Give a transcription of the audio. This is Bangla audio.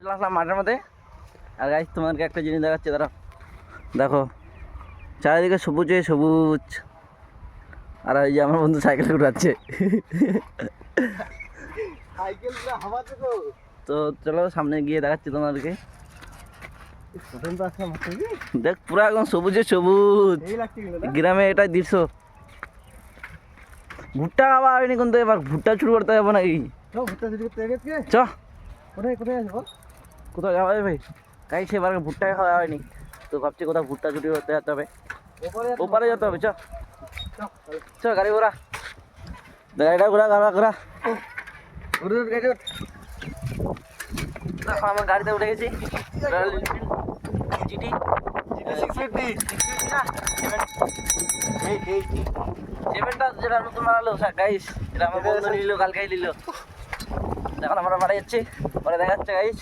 চলে আসলাম মাঠের মধ্যে। আর গাইস তোমাদেরকে একটা জিনিস দেখাচ্ছি, দাঁড়াও। দেখো চারিদিকে সবুজে সবুজ, আর এই যে আমার বন্ধু সাইকেল ঘুরাচ্ছে। তো চলো সামনে গিয়ে দেখাচ্ছি তোমাদেরকে। দেখ পুরো একদম সবুজে সবুজ, গ্রামে এটাই দৃশ্য। ভুট্টা খাওয়া হয়নি কিন্তু এবার ভুট্টা শুরু করতে যাবো নাকি? চ কোথাও যাওয়া যাবে ভাই? কাই সেবার ভুট্টা খাওয়া হয়নি, তো ভাবছি কোথাও ভুট্টা চুরি করতে যেতে হবে, ওপারে যেতে হবে। চ চ গাড়ি ঘোরা, গাড়িটা ঘোরা ঘোরা ঘোরা। দেখো আমার গাড়িতে উঠে গেছি, জিটি সেভেনটা যেটা নতুন বানালো গাইস, এটা আমার বন্ধু নিল, কালকেই নিল। এখন আমরা বাড়ি যাচ্ছি, পরে দেখা যাচ্ছে গাইস।